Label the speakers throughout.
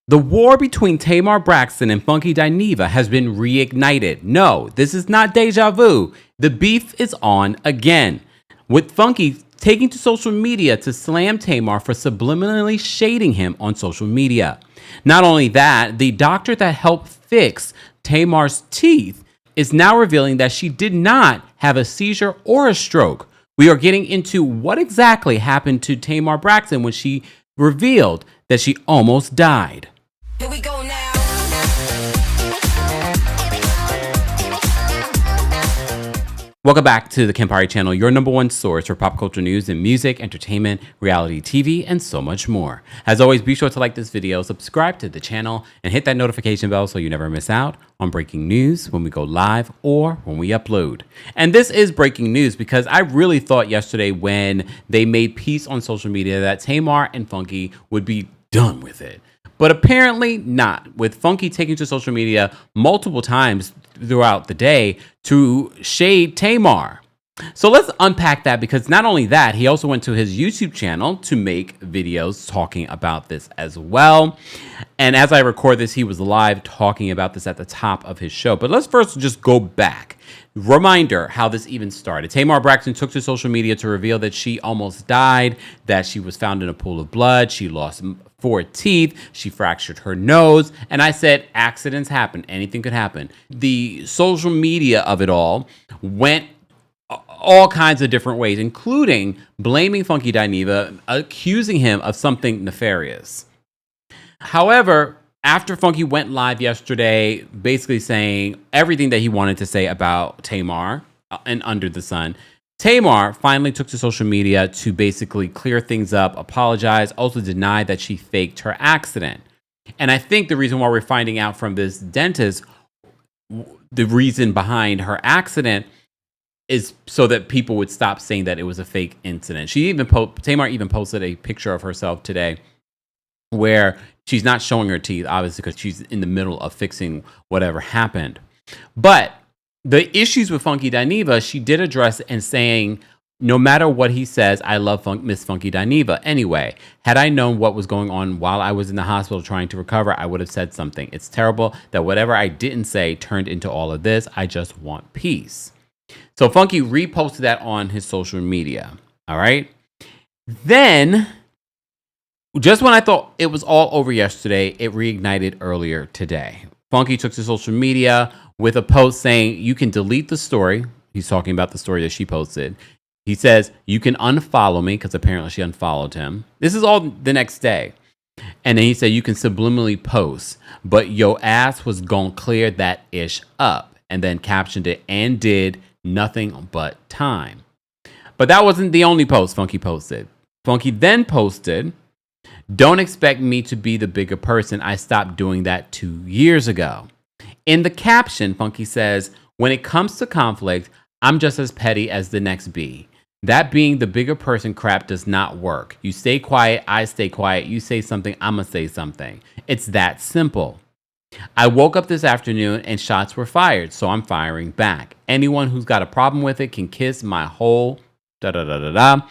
Speaker 1: The war between Tamar Braxton and Funky Dineva has been reignited. No, this is not deja vu. The beef is on again, with Funky taking to social media to slam Tamar for subliminally shading him on social media. Not only that, the doctor that helped fix Tamar's teeth is now revealing that she did not have a seizure or a stroke. We are getting into what exactly happened to Tamar Braxton when she revealed that she almost died.
Speaker 2: Here we go now.
Speaker 1: Welcome back to the Kempire channel, your number one source for pop culture news and music, entertainment, reality TV, and so much more. As always, be sure to like this video, subscribe to the channel, and hit that notification bell so you never miss out on breaking news when we go live or when we upload. And this is breaking news because I really thought yesterday when they made peace on social media that Tamar and Funky would be done with it. But apparently not, with Funky taking to social media multiple times throughout the day to shade Tamar. So let's unpack that, because not only that, he also went to his YouTube channel to make videos talking about this as well. And as I record this, he was live talking about this at the top of his show. But let's first just go back. Reminder how this even started. Tamar Braxton took to social media to reveal that she almost died, that she was found in a pool of blood, she lost 4 teeth, she fractured her nose, and I said accidents happen, anything could happen. The social media of it all went all kinds of different ways, including blaming Funky Dineva, accusing him of something nefarious. However, after Funky went live yesterday, basically saying everything that he wanted to say about Tamar and Under the Sun, Tamar finally took to social media to basically clear things up, apologize, also deny that she faked her accident. And I think the reason why we're finding out from this dentist, the reason behind her accident, is so that people would stop saying that it was a fake incident. Tamar even posted a picture of herself today where she's not showing her teeth, obviously, because she's in the middle of fixing whatever happened. But the issues with Funky Dineva, she did address and saying, no matter what he says, I love Miss Funky Dineva. Anyway, had I known what was going on while I was in the hospital trying to recover, I would have said something. It's terrible that whatever I didn't say turned into all of this. I just want peace. So Funky reposted that on his social media. All right. Then, just when I thought it was all over yesterday, it reignited earlier today. Funky took to social media with a post saying, you can delete the story. He's talking about the story that she posted. He says, you can unfollow me, because apparently she unfollowed him. This is all the next day. And then he said, you can subliminally post, but your ass was gonna clear that ish up. And then captioned it, and did nothing but time. But that wasn't the only post Funky posted. Funky then posted, don't expect me to be the bigger person. I stopped doing that 2 years ago. In the caption, Funky says, when it comes to conflict, I'm just as petty as the next bee. That being the bigger person crap does not work. You stay quiet, I stay quiet. You say something, I'm gonna say something. It's that simple. I woke up this afternoon and shots were fired, so I'm firing back. Anyone who's got a problem with it can kiss my whole da-da-da-da-da.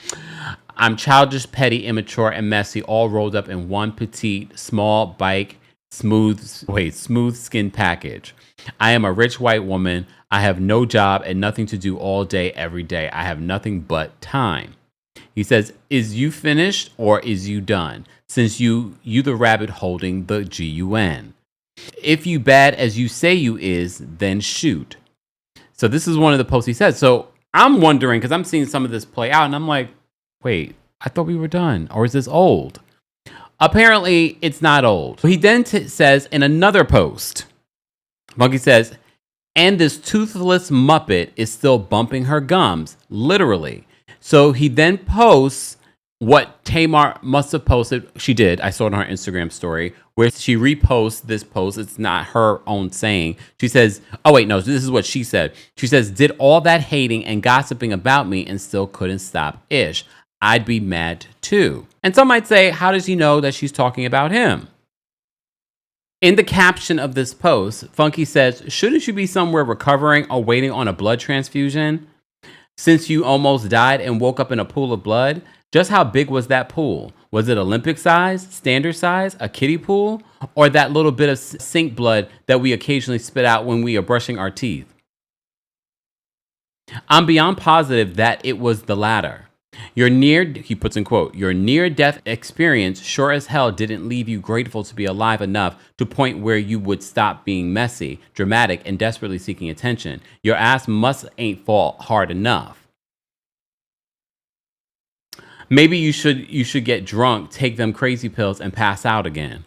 Speaker 1: I'm childish, petty, immature, and messy, all rolled up in one petite, small, bike, smooth skin package. I am a rich white woman. I have no job and nothing to do all day, every day. I have nothing but time. He says, is you finished or is you done? Since you the rabbit holding the GUN. If you bad as you say you is, then shoot. So this is one of the posts he said. So I'm wondering, because I'm seeing some of this play out, and I'm like, wait, I thought we were done. Or is this old? Apparently, it's not old. He then says in another post, Funky says, and this toothless Muppet is still bumping her gums, literally. So he then posts what Tamar must have posted. She did. I saw it on her Instagram story where she reposts this post. It's not her own saying. She says, oh, wait, no, this is what she said. She says, did all that hating and gossiping about me and still couldn't stop ish. I'd be mad too. And some might say, how does he know that she's talking about him? In the caption of this post, Funky says, shouldn't you be somewhere recovering or waiting on a blood transfusion? Since you almost died and woke up in a pool of blood, Just how big was that pool? Was it Olympic size, standard size, a kiddie pool, or that little bit of sink blood that we occasionally spit out when we are brushing our teeth? I'm beyond positive that it was the latter. He puts in quote, your near-death experience sure as hell didn't leave you grateful to be alive enough to point where you would stop being messy, dramatic, and desperately seeking attention. Your ass must ain't fall hard enough. Maybe you should get drunk, take them crazy pills, and pass out again.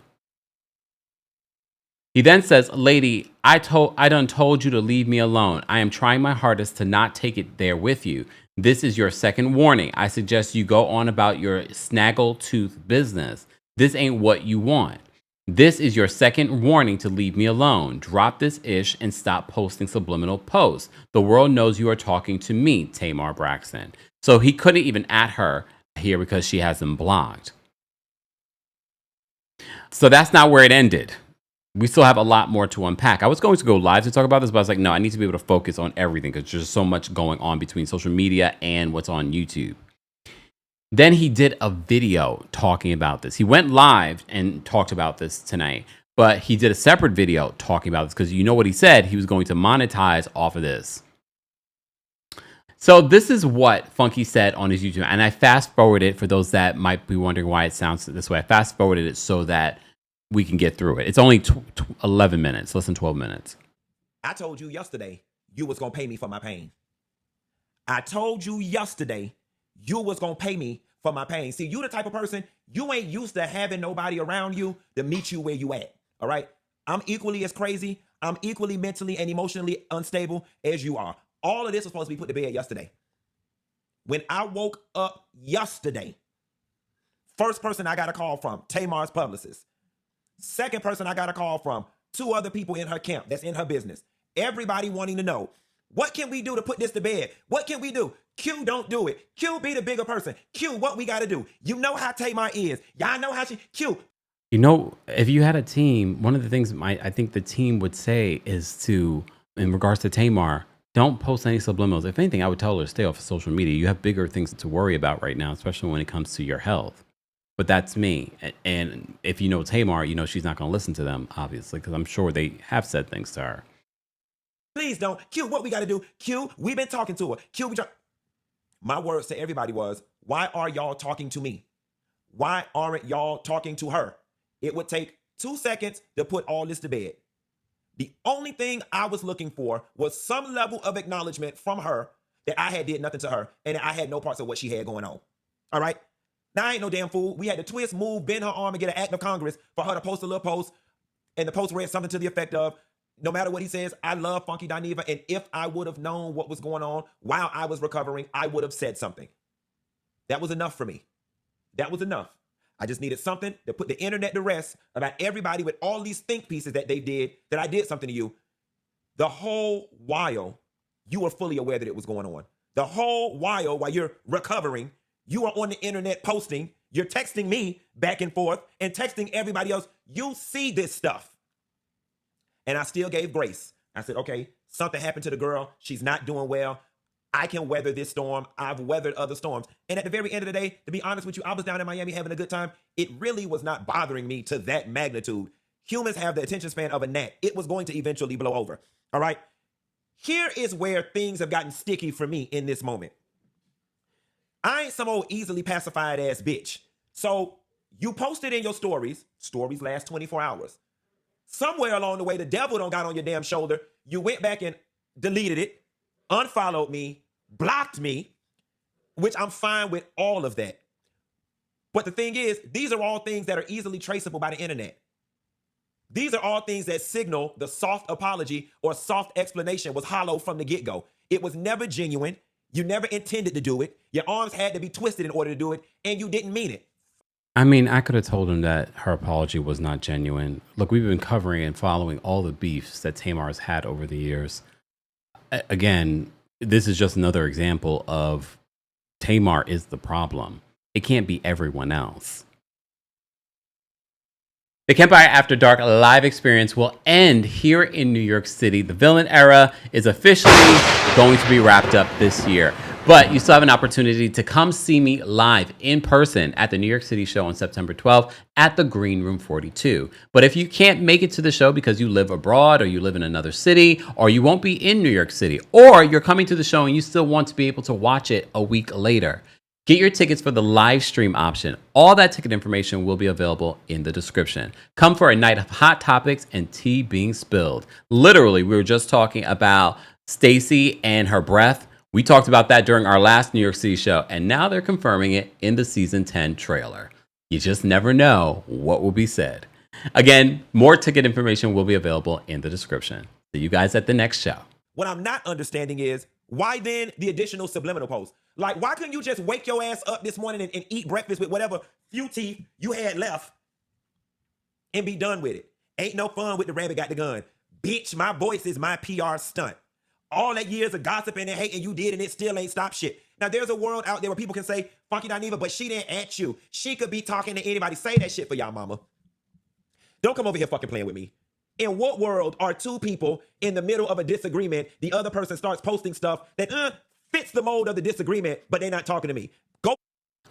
Speaker 1: He then says, lady, I done told you to leave me alone. I am trying my hardest to not take it there with you. This is your second warning. I suggest you go on about your snaggle-tooth business. This ain't what you want. This is your second warning to leave me alone. Drop this ish and stop posting subliminal posts. The world knows you are talking to me, Tamar Braxton. So he couldn't even at her here because she has him blocked. So that's not where it ended. We still have a lot more to unpack. I was going to go live to talk about this, but I was like, no, I need to be able to focus on everything because there's so much going on between social media and what's on YouTube. Then he did a video talking about this. He went live and talked about this tonight, but he did a separate video talking about this because you know what he said? He was going to monetize off of this. So this is what Funky said on his YouTube. And I fast forwarded for those that might be wondering why it sounds this way. I fast forwarded it so that we can get through it. It's only 11 minutes, less than 12 minutes.
Speaker 2: I told you yesterday you was going to pay me for my pain. I told you yesterday you was going to pay me for my pain. See, you the type of person, you ain't used to having nobody around you to meet you where you at, all right? I'm equally as crazy. I'm equally mentally and emotionally unstable as you are. All of this was supposed to be put to bed yesterday. When I woke up yesterday, first person I got a call from, Tamar's publicist. Second person I got a call from, 2 other people in her camp that's in her business. Everybody wanting to know, what can we do to put this to bed? What can we do? Q, don't do it. Q, be the bigger person. Q, what we got to do? You know how Tamar is. Y'all know how she, Q.
Speaker 1: You know, if you had a team, one of the things I think the team would say is to, in regards to Tamar, don't post any subliminals. If anything, I would tell her to stay off of social media. You have bigger things to worry about right now, especially when it comes to your health. But that's me. And if you know Tamar, you know she's not going to listen to them, obviously, because I'm sure they have said things to her.
Speaker 2: Please don't. Q, what we got to do? Q, we've been talking to her. Q, my words to everybody was, why are y'all talking to me? Why aren't y'all talking to her? It would take 2 seconds to put all this to bed. The only thing I was looking for was some level of acknowledgement from her that I had did nothing to her and that I had no parts of what she had going on. All right? Now, I ain't no damn fool. We had to twist, move, bend her arm, and get an act of Congress for her to post a little post. And the post read something to the effect of, no matter what he says, I love Funky Dineva. And if I would have known what was going on while I was recovering, I would have said something. That was enough for me. That was enough. I just needed something to put the internet to rest about everybody with all these think pieces that they did, that I did something to you. The whole while, you were fully aware that it was going on. The whole while you're recovering, you are on the internet posting, you're texting me back and forth and texting everybody else. You see this stuff. And I still gave grace. I said, okay, something happened to the girl. She's not doing well. I can weather this storm. I've weathered other storms. And at the very end of the day, to be honest with you, I was down in Miami having a good time. It really was not bothering me to that magnitude. Humans have the attention span of a gnat. It was going to eventually blow over. All right. Here is where things have gotten sticky for me in this moment. I ain't some old easily pacified ass bitch. So you posted in your stories last 24 hours. Somewhere along the way, the devil done got on your damn shoulder. You went back and deleted it, unfollowed me, blocked me, which I'm fine with all of that. But the thing is, these are all things that are easily traceable by the internet. These are all things that signal the soft apology or soft explanation was hollow from the get-go. It was never genuine. You never intended to do it. Your arms had to be twisted in order to do it, and you didn't mean it.
Speaker 1: I mean, I could have told him that her apology was not genuine. Look, we've been covering and following all the beefs that Tamar has had over the years. Again, this is just another example of Tamar is the problem. It can't be everyone else. The Kempire After Dark live experience will end here in New York City. The villain era is officially going to be wrapped up this year. But you still have an opportunity to come see me live in person at the New York City show on September 12th at the Green Room 42. But if you can't make it to the show because you live abroad or you live in another city or you won't be in New York City or you're coming to the show and you still want to be able to watch it a week later, get your tickets for the live stream option. All that ticket information will be available in the description. Come for a night of hot topics and tea being spilled. Literally, we were just talking about Stacey and her breath. We talked about that during our last New York City show, and now they're confirming it in the season 10 trailer. You just never know what will be said. Again, more ticket information will be available in the description. See you guys at the next show.
Speaker 2: What I'm not understanding is why then the additional subliminal post? Like, why couldn't you just wake your ass up this morning and eat breakfast with whatever few teeth you had left and be done with it? Ain't no fun with the rabbit got the gun. Bitch, my voice is my PR stunt. All that years of gossiping and hating you did, and it still ain't stopped shit. Now, there's a world out there where people can say, Funky Dineva, but she didn't at you. She could be talking to anybody. Say that shit for y'all mama. Don't come over here fucking playing with me. In what world are two people in the middle of a disagreement, the other person starts posting stuff that fits the mold of the disagreement, but they're not talking to me? Go.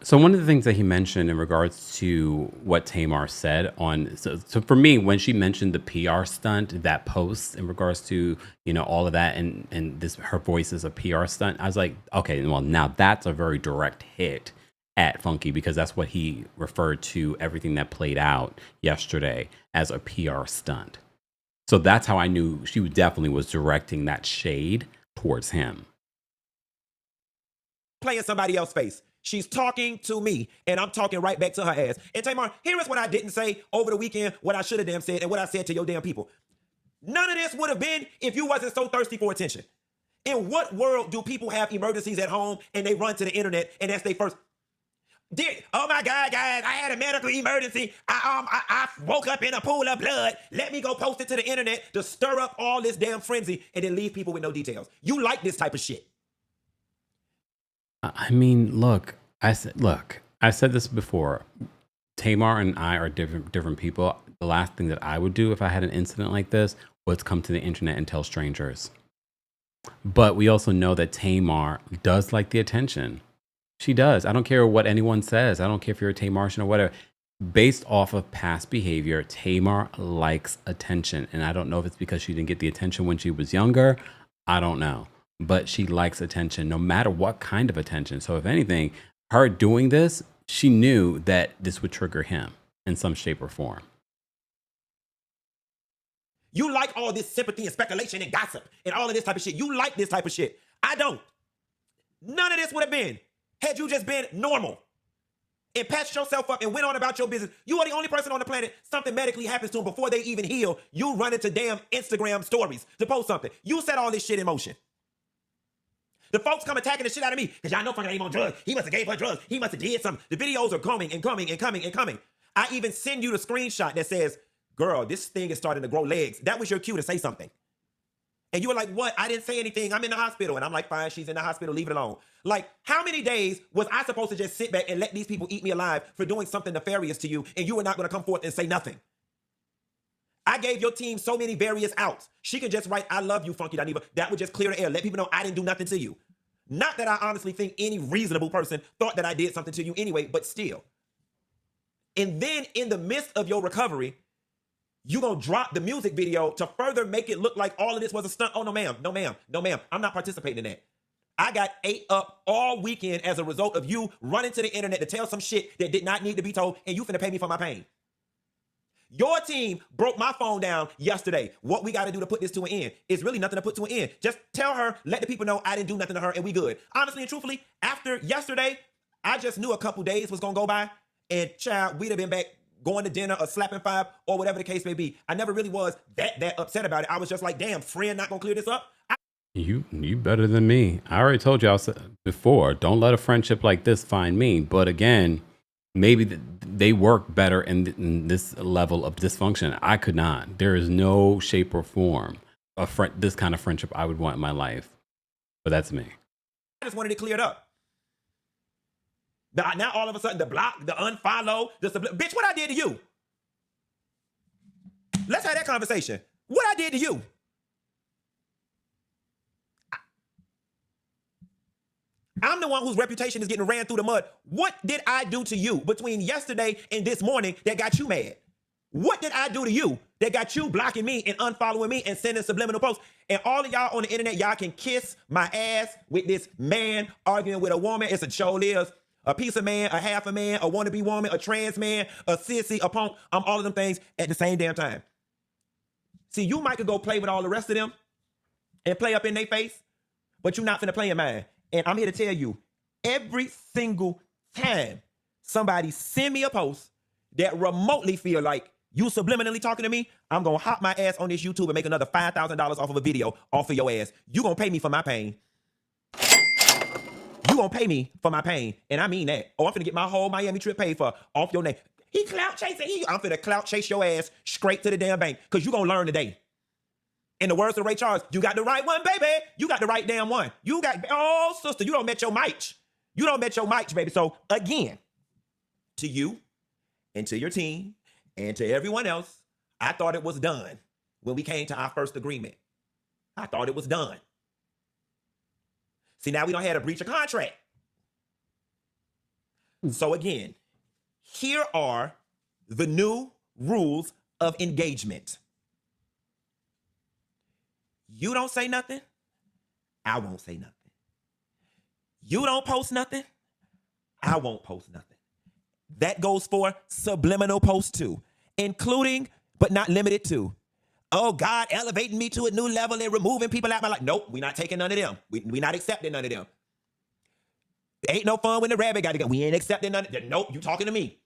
Speaker 1: So one of the things that he mentioned in regards to what Tamar said on, so for me, when she mentioned the PR stunt, that post in regards to, you know, all of that and this, her voice is a PR stunt, I was like, okay, well, now that's a very direct hit at Funky, because that's what he referred to everything that played out yesterday as a PR stunt. So that's how I knew she definitely was directing that shade towards him.
Speaker 2: Playing somebody else's face. She's talking to me, and I'm talking right back to her ass. And Tamar, here is what I didn't say over the weekend, what I should have damn said, and what I said to your damn people. None of this would have been if you wasn't so thirsty for attention. In what world do people have emergencies at home and they run to the internet and that's their first? Oh my God, guys, I had a medical emergency. I woke up in a pool of blood. Let me go post it to the internet to stir up all this damn frenzy and then leave people with no details. You like this type of shit.
Speaker 1: I mean, look, I said this before. Tamar and I are different people. The last thing that I would do if I had an incident like this was come to the internet and tell strangers. But we also know that Tamar does like the attention. She does. I don't care what anyone says. I don't care if you're a Tamartian or whatever. Based off of past behavior, Tamar likes attention. And I don't know if it's because she didn't get the attention when she was younger. I don't know. But she likes attention, no matter what kind of attention. So if anything, her doing this, she knew that this would trigger him in some shape or form.
Speaker 2: You like all this sympathy and speculation and gossip and all of this type of shit. You like this type of shit. I don't. None of this would have been had you just been normal and patched yourself up and went on about your business. You are the only person on the planet something medically happens to them before they even heal. You run into damn Instagram stories to post something. You set all this shit in motion. The folks come attacking the shit out of me because y'all know fucking ain't on drugs. He must have gave her drugs. He must have did something. The videos are coming and coming and coming and coming. I even send you the screenshot that says, girl, this thing is starting to grow legs. That was your cue to say something. And you were like, what? I didn't say anything. I'm in the hospital. And I'm like, fine, she's in the hospital. Leave it alone. Like, how many days was I supposed to just sit back and let these people eat me alive for doing something nefarious to you and you were not going to come forth and say nothing? I gave your team so many various outs. She could just write, I love you, Funky Dineva. That would just clear the air. Let people know I didn't do nothing to you. Not that I honestly think any reasonable person thought that I did something to you anyway, but still. And then in the midst of your recovery, you gonna drop the music video to further make it look like all of this was a stunt. Oh, no, ma'am. No, ma'am. No, ma'am. I'm not participating in that. I got ate up all weekend as a result of you running to the internet to tell some shit that did not need to be told, and you finna pay me for my pain. Your team broke my phone down yesterday. What we got to do to put this to an end? It's really nothing to put to an end. Just tell her, let the people know I didn't do nothing to her and we good. Honestly and truthfully, after yesterday, I just knew a couple days was going to go by and child, we'd have been back going to dinner or slapping five or whatever the case may be. I never really was that upset about it. I was just like, damn, friend not going to clear this up?
Speaker 1: You better than me. I already told you before, don't let a friendship like this find me. But again, maybe they work better in this level of dysfunction. I could not. There is no shape or form of this kind of friendship I would want in my life. But that's me.
Speaker 2: I just wanted it cleared up. Now all of a sudden, the block, the unfollow, bitch, what I did to you? Let's have that conversation. What I did to you? I'm the one whose reputation is getting ran through the mud. What did I do to you between yesterday and this morning that got you mad? What did I do to you that got you blocking me and unfollowing me and sending subliminal posts? And all of y'all on the internet, y'all can kiss my ass with this man arguing with a woman. It's a show is a piece of man, a half a man, a wannabe woman, a trans man, a sissy, a punk. I'm all of them things at the same damn time. See, you might could go play with all the rest of them and play up in their face, but you're not finna play in mine. And I'm here to tell you, every single time somebody send me a post that remotely feel like you subliminally talking to me, I'm gonna hop my ass on this YouTube and make another $5,000 off of a video off of your ass. You gonna pay me for my pain. You gonna pay me for my pain, and I mean that. Oh, I'm finna get my whole Miami trip paid for off your name. He clout chasing. I'm finna clout chase your ass straight to the damn bank, because you gonna learn today. In the words of Ray Charles, you got the right one, baby. You got the right damn one. You got, oh, sister, you don't met your mic. You don't met your mic, baby. So again, to you and to your team and to everyone else, I thought it was done when we came to our first agreement. I thought it was done. See, now we don't have a breach of contract. So again, here are the new rules of engagement. You don't say nothing, I won't say nothing. You don't post nothing, I won't post nothing. That goes for subliminal posts too, including but not limited to, oh, God elevating me to a new level and removing people out my life. Nope, we're not taking none of them. We not accepting none of them. Ain't no fun when the rabbit got to go. We ain't accepting none of them. Nope, you talking to me.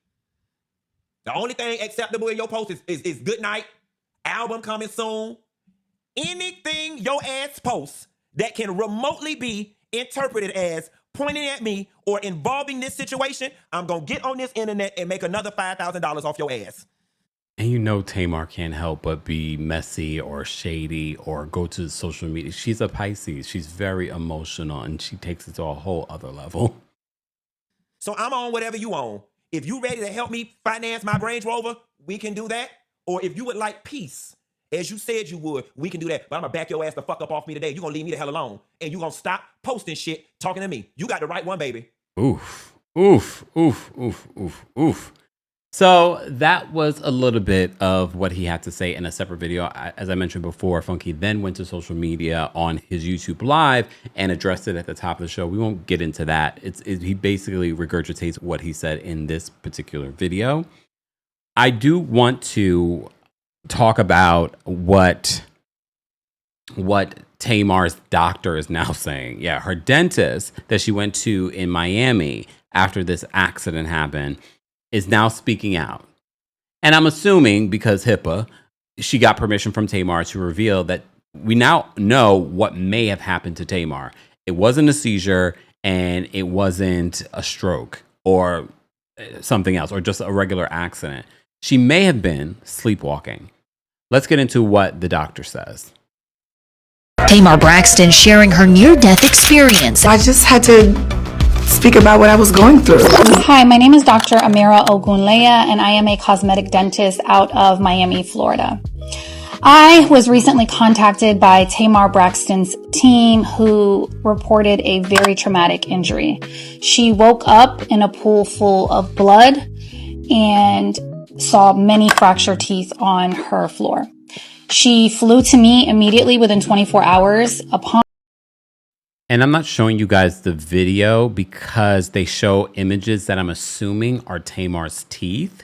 Speaker 2: The only thing acceptable in your post is good night, album coming soon. Anything your ass posts that can remotely be interpreted as pointing at me or involving this situation, I'm going to get on this internet and make another $5,000 off your ass.
Speaker 1: And you know Tamar can't help but be messy or shady or go to social media. She's a Pisces. She's very emotional, and she takes it to a whole other level.
Speaker 2: So I'm on whatever you on. If you ready to help me finance my Range Rover, we can do that. Or if you would like peace, as you said you would, we can do that. But I'm going to back your ass the fuck up off me today. You're going to leave me the hell alone. And you're going to stop posting shit, talking to me. You got the right one, baby.
Speaker 1: Oof, oof, oof, oof, oof, oof. So that was a little bit of what he had to say in a separate video. As I mentioned before, Funky then went to social media on his YouTube Live and addressed it at the top of the show. We won't get into that. He basically regurgitates what he said in this particular video. I do want to talk about what Tamar's doctor is now saying. Yeah, her dentist that she went to in Miami after this accident happened is now speaking out. And I'm assuming because HIPAA, she got permission from Tamar to reveal that we now know what may have happened to Tamar. It wasn't a seizure and it wasn't a stroke or something else or just a regular accident. She may have been sleepwalking. Let's get into what the doctor says.
Speaker 3: Tamar Braxton sharing her near-death experience.
Speaker 4: I just had to speak about what I was going through.
Speaker 5: Hi, my name is Dr. Amira Ogunleya, and I am a cosmetic dentist out of Miami, Florida. I was recently contacted by Tamar Braxton's team, who reported a very traumatic injury. She woke up in a pool full of blood and saw many fractured teeth on her floor. She flew to me immediately within 24 hours upon.
Speaker 1: And I'm not showing you guys the video because they show images that I'm assuming are Tamar's teeth.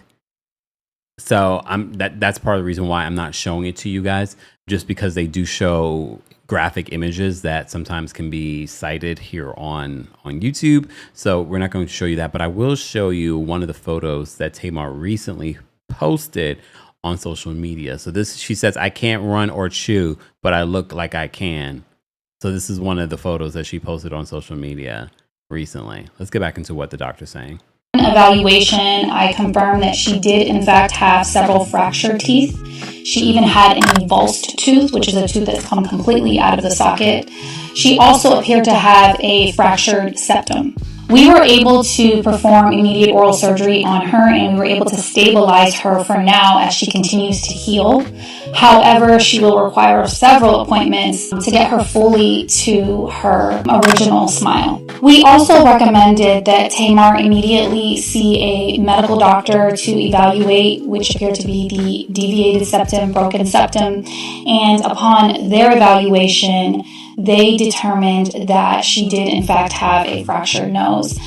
Speaker 1: So that's part of the reason why I'm not showing it to you guys, just because they do show graphic images that sometimes can be cited here on YouTube. So we're not going to show you that, but I will show you one of the photos that Tamar recently posted on social media. So she says, I can't run or chew, but I look like I can. So this is one of the photos that she posted on social media recently. Let's get back into what the doctor's saying.
Speaker 5: Evaluation, I confirmed that she did in fact have several fractured teeth. She even had an avulsed tooth, which is a tooth that's come completely out of the socket. She also appeared to have a fractured septum. We were able to perform immediate oral surgery on her, and we were able to stabilize her for now as she continues to heal. However, she will require several appointments to get her fully to her original smile. We also recommended that Tamar immediately see a medical doctor to evaluate, which appeared to be the deviated septum, broken septum, and upon their evaluation, they determined that she did in fact have a fractured nose.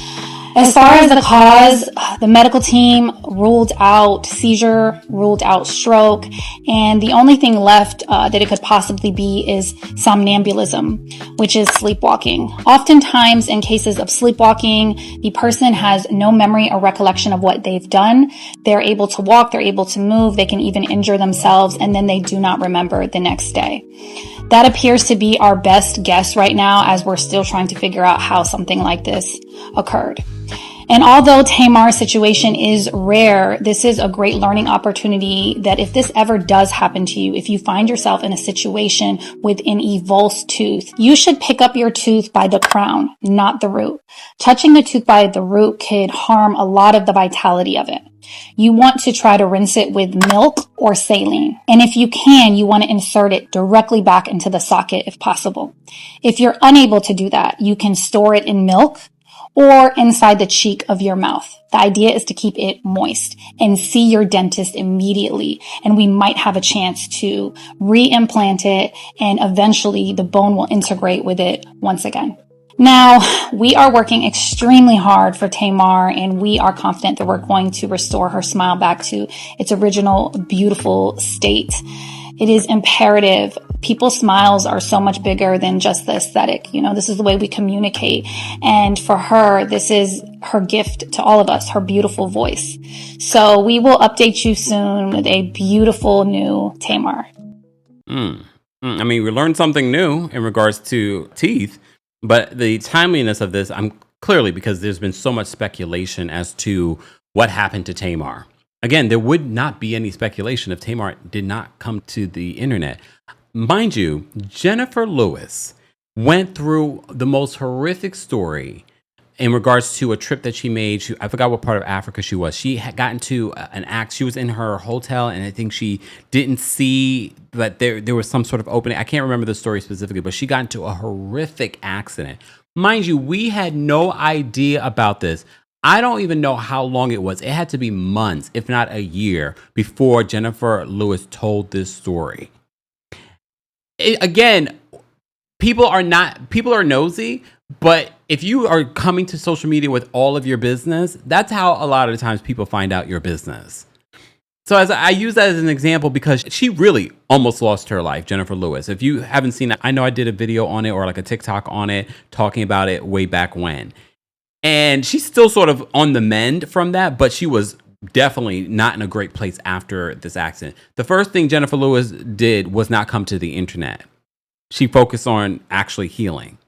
Speaker 5: As far as the cause, the medical team ruled out seizure, ruled out stroke, and the only thing left that it could possibly be is somnambulism, which is sleepwalking. Oftentimes, in cases of sleepwalking, the person has no memory or recollection of what they've done. They're able to walk, they're able to move, they can even injure themselves, and then they do not remember the next day. That appears to be our best guess right now, as we're still trying to figure out how something like this occurred. And although Tamar's situation is rare, this is a great learning opportunity that if this ever does happen to you, if you find yourself in a situation with an evulse tooth, you should pick up your tooth by the crown, not the root. Touching the tooth by the root could harm a lot of the vitality of it. You want to try to rinse it with milk or saline. And if you can, you want to insert it directly back into the socket if possible. If you're unable to do that, you can store it in milk or inside the cheek of your mouth. The idea is to keep it moist and see your dentist immediately. And we might have a chance to re-implant it, and eventually the bone will integrate with it once again. Now, we are working extremely hard for Tamar, and we are confident that we're going to restore her smile back to its original beautiful state. It is imperative. People's smiles are so much bigger than just the aesthetic. You know, this is the way we communicate. And for her, this is her gift to all of us, her beautiful voice. So we will update you soon with a beautiful new Tamar.
Speaker 1: I mean, we learned something new in regards to teeth, but the timeliness of this, I'm clearly, because there's been so much speculation as to what happened to Tamar. Again, there would not be any speculation if Tamar did not come to the internet. Mind you, Jennifer Lewis went through the most horrific story in regards to a trip that she made. I forgot what part of Africa she was. She had gotten to an act. She was in her hotel, and I think she didn't see that there was some sort of opening. I can't remember the story specifically, but she got into a horrific accident. Mind you, we had no idea about this. I don't even know how long it was. It had to be months, if not a year, before Jennifer Lewis told this story. Again, people are nosy, but if you are coming to social media with all of your business, that's how a lot of the times people find out your business. So as I use that as an example because she really almost lost her life, Jennifer Lewis. If you haven't seen that, I know I did a video on it or like a TikTok on it talking about it way back when. And she's still sort of on the mend from that, but she was definitely not in a great place after this accident. The first thing Jennifer Lewis did was not come to the internet. She focused on actually healing.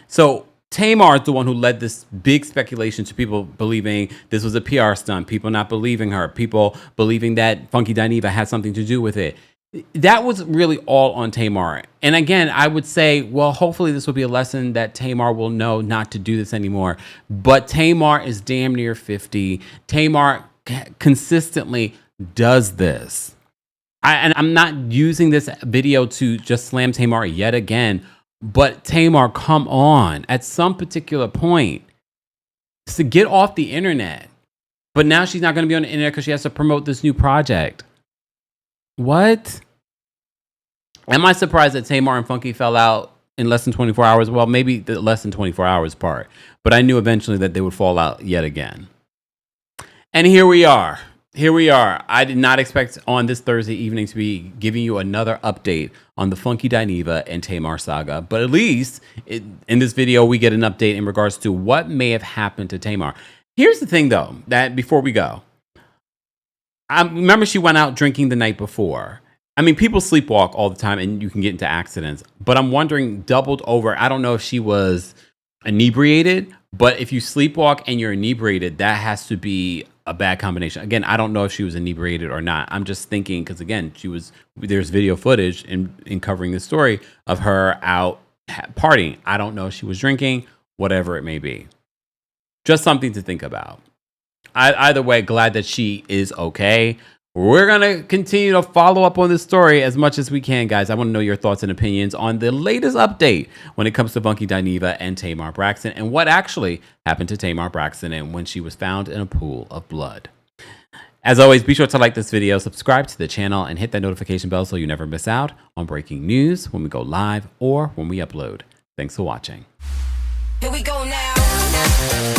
Speaker 1: So Tamar is the one who led this big speculation to people believing this was a PR stunt, people not believing her, people believing that Funky Dineva had something to do with it. That was really all on Tamar. And again, I would say, well, hopefully this will be a lesson that Tamar will know not to do this anymore. But Tamar is damn near 50. Tamar consistently does this. And I'm not using this video to just slam Tamar yet again. But Tamar, come on. At some particular point, to get off the internet. But now she's not going to be on the internet because she has to promote this new project. What? Am I surprised that Tamar and Funky fell out in less than 24 hours? Well, maybe the less than 24 hours part. But I knew eventually that they would fall out yet again. And here we are. I did not expect on this Thursday evening to be giving you another update on the Funky Dineva and Tamar saga. But at least in this video, we get an update in regards to what may have happened to Tamar. Here's the thing, though, that before we go, I remember she went out drinking the night before. I mean, people sleepwalk all the time and you can get into accidents. But I'm wondering, doubled over, I don't know if she was inebriated, but if you sleepwalk and you're inebriated, that has to be a bad combination. Again, I don't know if she was inebriated or not. I'm just thinking, because again, there's video footage in covering the story of her out partying. I don't know if she was drinking, whatever it may be. Just something to think about. Either way, glad that she is okay. we're going to continue to follow up on this story as much as we can, guys. I want to know your thoughts and opinions on the latest update when it comes to Funky Dineva and Tamar Braxton, and what actually happened to Tamar Braxton and when she was found in a pool of blood. As always, be sure to like this video, subscribe to the channel, and hit that notification bell so you never miss out on breaking news when we go live or when we upload. Thanks for watching.
Speaker 6: Here we go now.